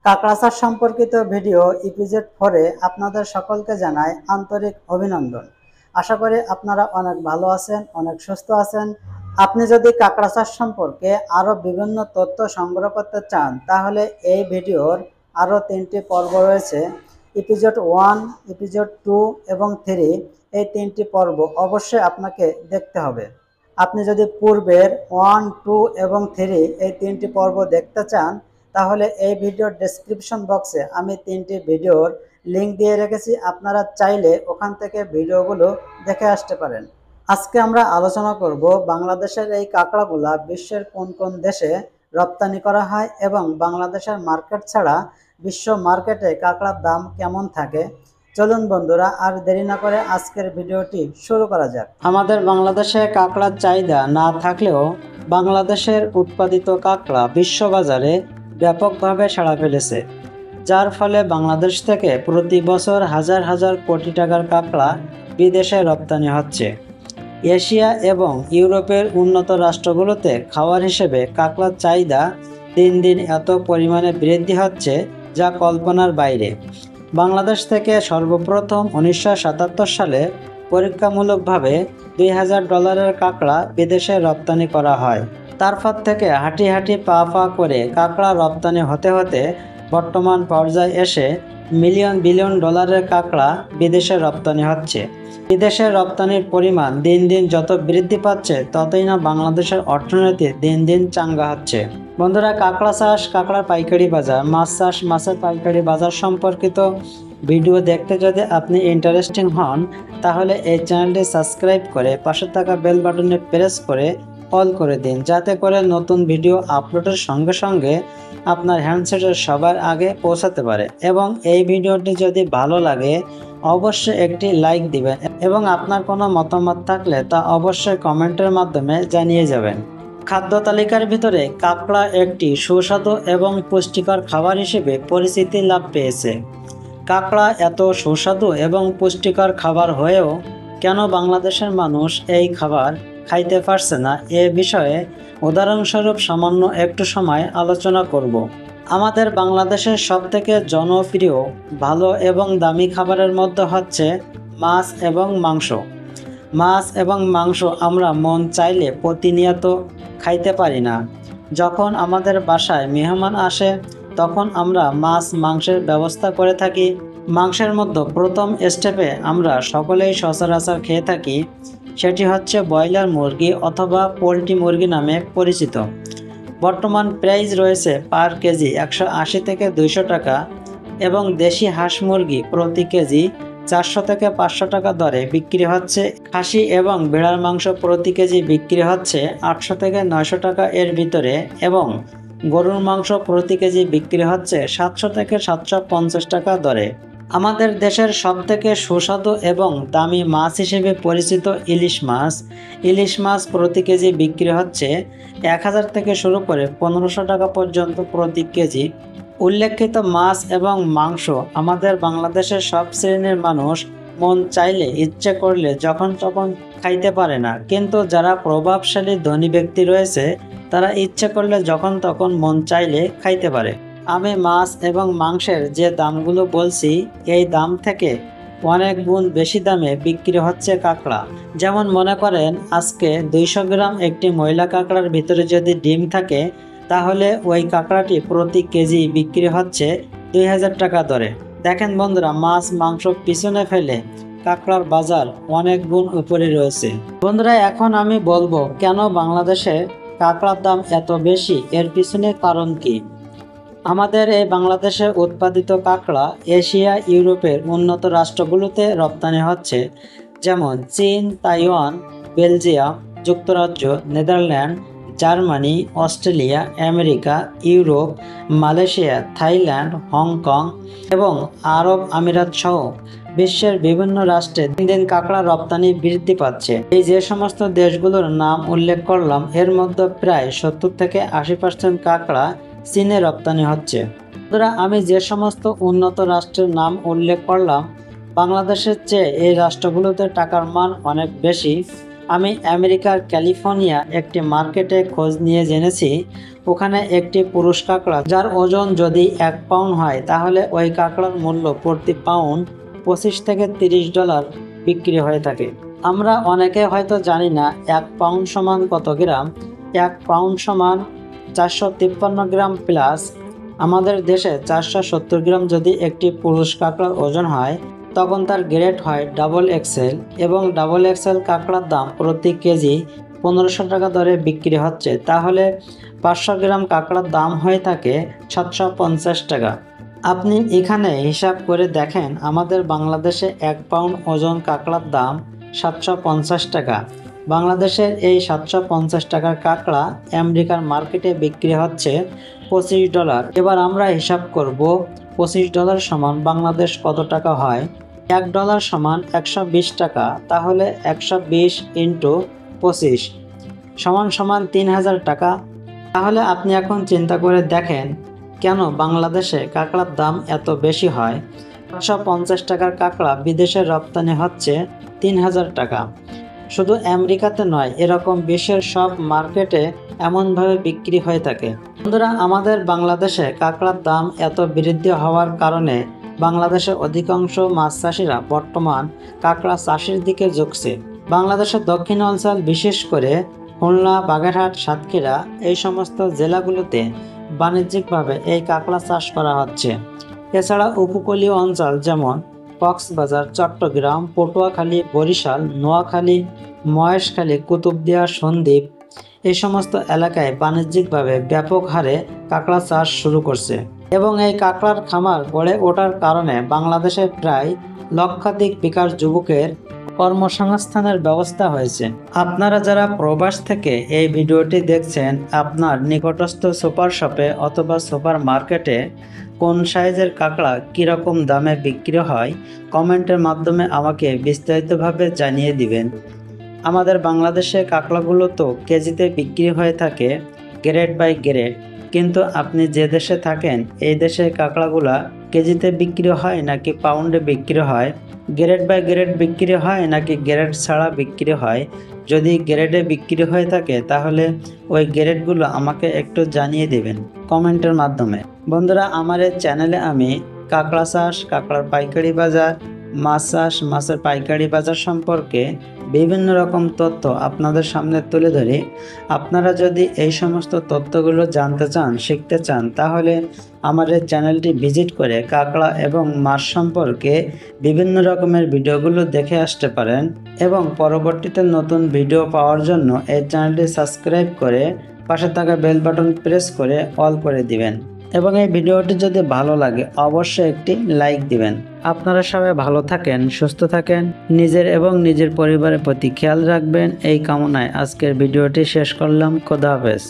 কাঁকড়া চাষ সম্পর্কিত ভিডিও এপিসোড 4-এ আপনাদের সকলকে জানাই আন্তরিক অভিনন্দন। আশা করি আপনারা অনেক ভালো আছেন, অনেক সুস্থ আছেন। আপনি যদি কাঁকড়া চাষ সম্পর্কে আরও বিভিন্ন তথ্য সংগ্রহ করতে চান তাহলে এই ভিডিওর আরও 3টি পর্ব রয়েছে। এপিসোড 1, এপিসোড 2 এবং 3 এই 3টি পর্ব অবশ্যই আপনাকে দেখতে হবে। আপনি যদি পূর্বের 1, 2 এবং 3 এই 3টি পর্ব দেখতে চান তাহলে এই ভিডিওর ডেসক্রিপশন বক্সে আমি 3টি ভিডিওর লিঙ্ক দিয়ে রেখেছি, আপনারা চাইলে ওখান থেকে ভিডিওগুলো দেখে আসতে পারেন। আজকে আমরা আলোচনা করব বাংলাদেশের এই কাঁকড়াগুলা বিশ্বের কোন কোন দেশে রপ্তানি করা হয় এবং বাংলাদেশের মার্কেট ছাড়া বিশ্ব মার্কেটে কাঁকড়ার দাম কেমন থাকে। চলুন বন্ধুরা, আর দেরি না করে আজকের ভিডিওটি শুরু করা যাক। আমাদের বাংলাদেশে কাঁকড়ার চাহিদা না থাকলেও বাংলাদেশের উৎপাদিত কাঁকড়া বিশ্ববাজারে ব্যাপকভাবে সাড়া ফেলেছে, যার ফলে বাংলাদেশ থেকে প্রতি বছর হাজার হাজার কোটি টাকার কাঁকড়া বিদেশে রপ্তানি হচ্ছে। এশিয়া এবং ইউরোপের উন্নত রাষ্ট্রগুলোতে খাবার হিসেবে কাঁকড়ার চাহিদা দিন দিন এত পরিমাণে বৃদ্ধি হচ্ছে যা কল্পনার বাইরে। বাংলাদেশ থেকে সর্বপ্রথম 1977 সালে পরীক্ষামূলকভাবে $2000 কাঁকড়া বিদেশে রপ্তানি করা হয়। তারপর থেকে হাঁটি হাঁটি পা পা করে কাঁকড়া রপ্তানি হতে হতে বর্তমান পর্যায়ে এসে মিলিয়ন বিলিয়ন ডলারের কাঁকড়া বিদেশে রপ্তানি হচ্ছে। বিদেশে রপ্তানির পরিমাণ দিন দিন যত বৃদ্ধি পাচ্ছে ততই না বাংলাদেশের অর্থনীতি দিন দিন চাঙ্গা হচ্ছে। বন্ধুরা, কাঁকড়া চাষ, কাঁকড়ার পাইকারি বাজার, মাছ চাষ, মাছের পাইকারি বাজার সম্পর্কিত ভিডিও দেখতে যদি আপনি ইন্টারেস্টিং হন তাহলে এই চ্যানেলটি সাবস্ক্রাইব করে পাশে থাকা বেল বাটনে প্রেস করে অল করে দিন, যাতে করে নতুন ভিডিও আপলোডের সঙ্গে সঙ্গে আপনার হ্যান্ডসেটের সবার আগে পৌঁছাতে পারে। এবং এই ভিডিওটি যদি ভালো লাগে অবশ্যই একটি লাইক দিবেন এবং আপনার কোনো মতামত থাকলে তা অবশ্যই কমেন্টের মাধ্যমে জানিয়ে যাবেন। খাদ্য তালিকার ভিতরে কাঁকড়া একটি সুস্বাদু এবং পুষ্টিকর খাবার হিসেবে পরিচিতি লাভ পেয়েছে। কাঁকড়া এত সুস্বাদু এবং পুষ্টিকর খাবার হয়েও কেন বাংলাদেশের মানুষ এই খাবার খাইতে পারছে না, এ বিষয়ে উদাহরণস্বরূপ সামান্য একটু সময় আলোচনা করব। আমাদের বাংলাদেশের সবথেকে জনপ্রিয়, ভালো এবং দামি খাবারের মধ্যে হচ্ছে মাছ এবং মাংস। মাছ এবং মাংস আমরা মন চাইলে প্রতিনিয়ত খাইতে পারি না। যখন আমাদের বাসায় মেহমান আসে তখন আমরা মাছ মাংসের ব্যবস্থা করে থাকি। মাংসের মধ্যে প্রথম স্টেপে আমরা সকলেই সচরাচর খেয়ে থাকি, সেটি হচ্ছে ব্রয়লার মুরগি অথবা পোলট্রি মুরগি নামে পরিচিত। বর্তমান প্রাইস রয়েছে পার কেজি 180 থেকে 200 টাকা এবং দেশি হাঁস মুরগি প্রতি কেজি 400 থেকে 500 টাকা দরে বিক্রি হচ্ছে। খাসি এবং ভেড়ার মাংস প্রতি কেজি বিক্রি হচ্ছে 800 থেকে 900 টাকা এর ভিতরে এবং গরুর মাংস প্রতি কেজি বিক্রি হচ্ছে 700 থেকে 750 টাকা দরে। আমাদের দেশের সবথেকে সুস্বাদু এবং দামি মাছ হিসেবে পরিচিত ইলিশ মাছ। ইলিশ মাছ প্রতি কেজি বিক্রি হচ্ছে 1000 থেকে শুরু করে 1500 টাকা পর্যন্ত প্রতি কেজি। উল্লেখিত মাছ এবং মাংস আমাদের বাংলাদেশের সব শ্রেণীর মানুষ মন চাইলে, ইচ্ছে করলে যখন তখন খাইতে পারে না, কিন্তু যারা প্রভাবশালী ধনী ব্যক্তি রয়েছে তারা ইচ্ছে করলে যখন তখন মন চাইলে খাইতে পারে। আমি মাছ এবং মাংসের যে দামগুলো বলছি এই দাম থেকে অনেক গুণ বেশি দামে বিক্রি হচ্ছে কাঁকড়া। যেমন মনে করেন আজকে 200 গ্রাম একটি ময়লা কাঁকড়ার ভিতরে যদি ডিম থাকে তাহলে ওই কাঁকড়াটি প্রতি কেজি বিক্রি হচ্ছে 2000 টাকা দরে। দেখেন বন্ধুরা, মাছ মাংস পিছনে ফেলে কাঁকড়ার বাজার অনেক গুণ উপরে রয়েছে। বন্ধুরা, এখন আমি বলবো কেন বাংলাদেশে কাঁকড়ার দাম এত বেশি, এর পিছনে কারণ কি। আমাদের এই বাংলাদেশে উৎপাদিত কাঁকড়া এশিয়া ইউরোপের উন্নত রাষ্ট্রগুলোতে রপ্তানি হচ্ছে, যেমন চীন, তাইওয়ান, বেলজিয়াম, যুক্তরাজ্য, Netherland, Germany, Australia, America, Europe, Malaysia, Thailand, Hong Kong এবং আরব আমিরাত সহ বিশ্বের বিভিন্ন রাষ্ট্রে দিন দিন কাঁকড়া রপ্তানি বৃদ্ধি পাচ্ছে। এই যে সমস্ত দেশগুলোর নাম উল্লেখ করলাম এর মধ্যে প্রায় 70 থেকে 80% কাঁকড়া চীনে রপ্তানি হচ্ছে। আমি যে সমস্ত উন্নত রাষ্ট্রের নাম উল্লেখ করলাম বাংলাদেশের চেয়ে এই রাষ্ট্রগুলোতে টাকার মান অনেক বেশি। আমি আমেরিকার ক্যালিফোর্নিয়া একটি মার্কেটে খোঁজ নিয়ে জেনেছি ওখানে একটি পুরুষ কাঁকড়া যার ওজন যদি 1 পাউন্ড হয় তাহলে ওই কাঁকড়ার মূল্য প্রতি পাউন্ড $25 থেকে $30 বিক্রি হয়ে থাকে। আমরা অনেকে হয়তো জানি না 1 পাউন্ড সমান কত গ্রাম। 1 পাউন্ড সমান 453 গ্রাম প্লাস। আমাদের দেশে 470 গ্রাম যদি একটি পুরুষ কাঁকড়ার ওজন হয় তখন তার গ্রেড হয় XXL এবং XXL কাঁকড়ার দাম প্রতি কেজি 1500 টাকা দরে বিক্রি হচ্ছে। তাহলে 500 গ্রাম কাঁকড়ার দাম হয়ে থাকে 750 টাকা। আপনি এখানে হিসাব করে দেখেন আমাদের বাংলাদেশে 1 পাউন্ড ওজন কাঁকড়ার দাম 750 টাকা। বাংলাদেশের এই 750 টাকার কাঁকড়া আমেরিকার মার্কেটে বিক্রি হচ্ছে $25। এবার আমরা হিসাব করব $25 সমান বাংলাদেশ কত টাকা হয়। $1 সমান 120 টাকা। তাহলে 120 ইন্টু 25 সমান 3000 টাকা। তাহলে আপনি এখন চিন্তা করে দেখেন কেন বাংলাদেশে কাঁকড়ার দাম এত বেশি হয়। 750 টাকার কাঁকড়া বিদেশে রপ্তানি হচ্ছে 3000 টাকা। শুধু আমেরিকাতে নয়, এরকম বিশ্বের সব মার্কেটে এমনভাবে বিক্রি হয়ে থাকে। বন্ধুরা, আমাদের বাংলাদেশে কাঁকড়ার দাম এত বৃদ্ধি হওয়ার কারণে বাংলাদেশের অধিকাংশ মাছ চাষিরা বর্তমান কাঁকড়া চাষের দিকে ঝুঁকছে। বাংলাদেশের দক্ষিণ অঞ্চল বিশেষ করে খুলনা, বাগেরহাট, সাতক্ষীরা এই সমস্ত জেলাগুলোতে বাণিজ্যিকভাবে এই কাঁকড়া চাষ করা হচ্ছে। এছাড়া উপকূলীয় অঞ্চল যেমন কক্সবাজার, চট্টগ্রাম, পটুয়াখালী, বরিশাল, নোয়াখালী, মহেশখালী, কুতুবদিয়া, সন্দ্বীপ এই সমস্ত এলাকায় বাণিজ্যিকভাবে ব্যাপক হারে কাঁকড়া চাষ শুরু করছে এবং এই কাঁকড়ার খামার গড়ে ওঠার কারণে বাংলাদেশের প্রায় লক্ষাধিক বেকার যুবকের কর্মসংস্থানের ব্যবস্থা হয়েছে। আপনারা যারা প্রবাস থেকে এই ভিডিওটি দেখছেন, আপনার নিকটস্থ সুপার শপে অথবা সুপার মার্কেটে কোন সাইজের কাঁকড়া কীরকম দামে বিক্রি হয় কমেন্টের মাধ্যমে আমাকে বিস্তারিতভাবে জানিয়ে দিবেন। আমাদের বাংলাদেশে কাঁকড়াগুলো তো কেজিতে বিক্রি হয়ে থাকে গ্রেড বাই গ্রেড, কিন্তু আপনি যে দেশে থাকেন এই দেশে কাঁকড়াগুলা কেজিতে বিক্রি হয় নাকি পাউন্ডে বিক্রি হয়, গ্রেড বাই গ্রেড বিক্রি হয় নাকি গ্রেড ছাড়া বিক্রি হয়। যদি গ্রেডে বিক্রি হয়ে থাকে তাহলে ওই গ্রেডগুলো আমাকে একটু জানিয়ে দেবেন কমেন্টের মাধ্যমে। বন্ধুরা, আমার এই চ্যানেলে আমি কাঁকড়া চাষ, কাঁকড়ার পাইকারি বাজার, মাছ চাষ, মাছের পাইকারি বাজার সম্পর্কে বিভিন্ন রকম তথ্য আপনাদের সামনে তুলে ধরি। আপনারা যদি এই সমস্ত তথ্যগুলো জানতে চান, শিখতে চান, তাহলে আমার এই চ্যানেলটি ভিজিট করে কাঁকড়া এবং মাছ সম্পর্কে বিভিন্ন রকমের ভিডিওগুলো দেখে আসতে পারেন এবং পরবর্তীতে নতুন ভিডিও পাওয়ার জন্য এই চ্যানেলটি সাবস্ক্রাইব করে পাশে থাকা বেল বাটন প্রেস করে অল করে দিবেন এবং এই ভিডিওটি যদি ভালো লাগে অবশ্যই একটি লাইক দিবেন। আপনারা সবাই ভালো থাকেন, সুস্থ থাকেন, নিজের এবং নিজের পরিবারের প্রতি খেয়াল রাখবেন এই কামনায় আজকের ভিডিওটি শেষ করলাম। খোদা হাফেজ।